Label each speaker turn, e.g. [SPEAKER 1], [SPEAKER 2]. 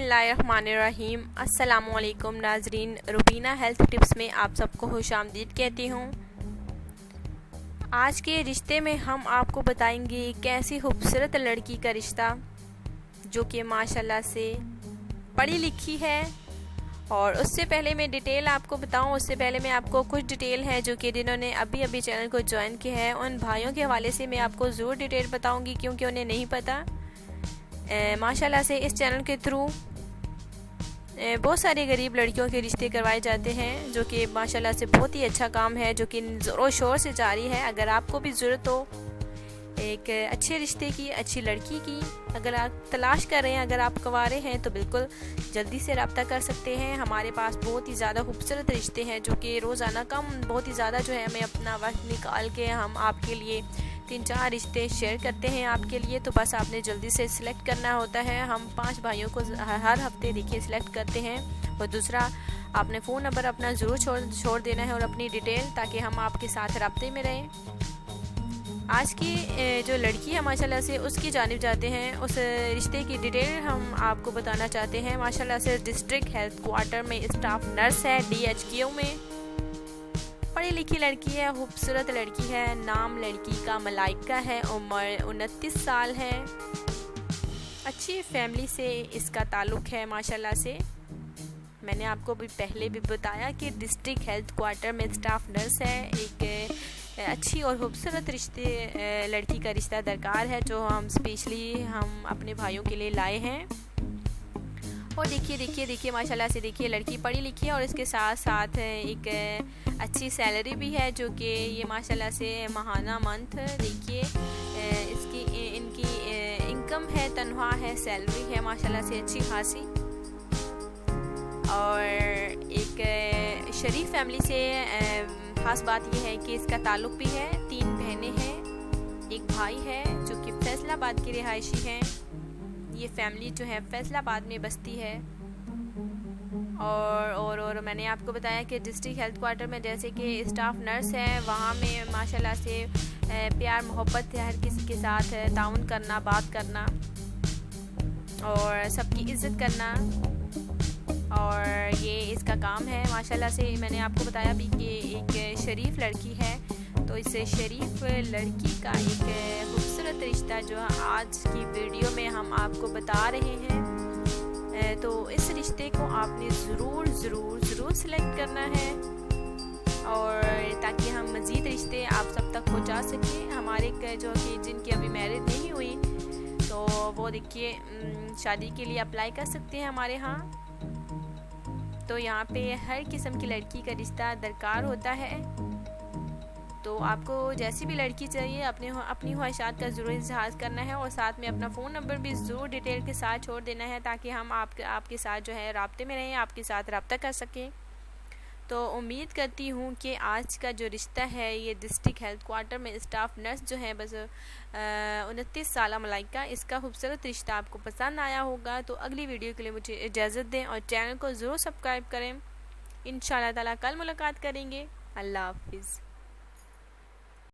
[SPEAKER 1] बिस्मिल्लाहिर्रहमानिर्रहीम। अस्सलामुअलैकुम नाजरीन, रुबीना हेल्थ टिप्स में आप सबको खुशामदीद कहती हूँ। आज के रिश्ते में हम आपको बताएंगे एक ऐसी खूबसूरत लड़की का रिश्ता जो कि माशाल्लाह से पढ़ी लिखी है। और उससे पहले मैं डिटेल आपको बताऊं, उससे पहले मैं आपको कुछ डिटेल है जो कि जिन्होंने अभी अभी चैनल को ज्वाइन किया है उन भाइयों के हवाले से मैं आपको ज़रूर डिटेल बताऊंगी, क्योंकि उन्हें नहीं पता। माशाल्लाह से इस चैनल के थ्रू बहुत सारी गरीब लड़कियों के रिश्ते करवाए जाते हैं, जो कि माशाल्लाह से बहुत ही अच्छा काम है, जो कि ज़ोरों शोर से जारी है। अगर आपको भी ज़रूरत हो एक अच्छे रिश्ते की, अच्छी लड़की की, अगर आप तलाश कर रहे हैं, अगर आप कुंवारे हैं तो बिल्कुल जल्दी से रब्ता कर सकते हैं। हमारे पास बहुत ही ज़्यादा खूबसूरत रिश्ते हैं जो कि रोज़ाना बहुत ही ज़्यादा जो है हमें अपना वक्त निकाल के हम आपके लिए 3-4 रिश्ते शेयर करते हैं आपके लिए। तो बस आपने जल्दी से सिलेक्ट करना होता है। हम 5 भाइयों को हर हफ्ते देखिए सिलेक्ट करते हैं। और दूसरा, आपने फ़ोन नंबर अपना ज़रूर छोड़ देना है और अपनी डिटेल, ताकि हम आपके साथ रब्ते में रहें। आज की जो लड़की है माशाल्लाह से उसकी जानिब जाते हैं। उस रिश्ते की डिटेल हम आपको बताना चाहते हैं। माशाल्लाह से डिस्ट्रिक्ट हेल्थ क्वार्टर में स्टाफ नर्स है, DHQ में। पढ़ी लिखी लड़की है, खूबसूरत लड़की है। नाम लड़की का मलाइका है, उम्र 29 साल है। अच्छी फैमिली से इसका ताल्लुक़ है माशाल्लाह से। मैंने आपको भी पहले भी बताया कि डिस्ट्रिक्ट हेल्थ क्वार्टर में स्टाफ नर्स है। एक अच्छी और खूबसूरत लड़की का रिश्ता दरकार है, जो हम स्पेशली हम अपने भाइयों के लिए लाए हैं। और देखिए माशाल्लाह से देखिए, लड़की पढ़ी लिखी है और इसके साथ साथ एक अच्छी सैलरी भी है, जो कि ये माशाल्लाह से माहाना मंथ देखिए इनकी इनकम है, तनख्वाह है, सैलरी है माशाल्लाह से अच्छी खासी। और एक शरीफ फैमिली से ख़ास बात यह है कि इसका ताल्लुक़ भी है। 3 बहनें हैं, एक भाई है जो कि फैसलाबाद की रिहायशी हैं। ये फैमिली जो है फैसलाबाद में बसती है। और मैंने आपको बताया कि डिस्ट्रिक्ट हेल्थ क्वार्टर में जैसे कि स्टाफ नर्स है, वहाँ में माशाल्लाह से प्यार मोहब्बत है, हर किसी के साथ ताउन करना, बात करना और सबकी इज़्ज़त करना। और ये इसका काम है माशाल्लाह से। मैंने आपको बताया भी कि एक शरीफ लड़की है, तो इस शरीफ लड़की का एक खूबसूरत रिश्ता जो आज की वीडियो में हम आपको बता रहे हैं। तो इस रिश्ते को आपने ज़रूर सिलेक्ट करना है, और ताकि हम मज़ीद रिश्ते आप सब तक पहुंचा सकें। हमारे जो कि जिनकी अभी मैरिज नहीं हुई, तो वो देखिए शादी के लिए अप्लाई कर सकते हैं हमारे यहाँ। तो यहाँ पे हर किस्म की लड़की का रिश्ता दरकार होता है। तो आपको जैसी भी लड़की चाहिए अपनी ख्वाहिशात का ज़रूर इजहार करना है, और साथ में अपना फ़ोन नंबर भी ज़रूर डिटेल के साथ छोड़ देना है, ताकि हम आपके साथ जो है राब्ते में रहें, आपके साथ रब्ता कर सकें। तो उम्मीद करती हूँ कि आज का जो रिश्ता है ये डिस्ट्रिक्ट हेल्थ क्वार्टर में स्टाफ नर्स जो है बस 29 साल मलाइका, इसका खूबसूरत रिश्ता आपको पसंद आया होगा। तो अगली वीडियो के लिए मुझे इजाज़त दें और चैनल को ज़रूर सब्सक्राइब करें। इंशाअल्लाह ताला कल मुलाकात करेंगे। अल्लाह हाफिज़।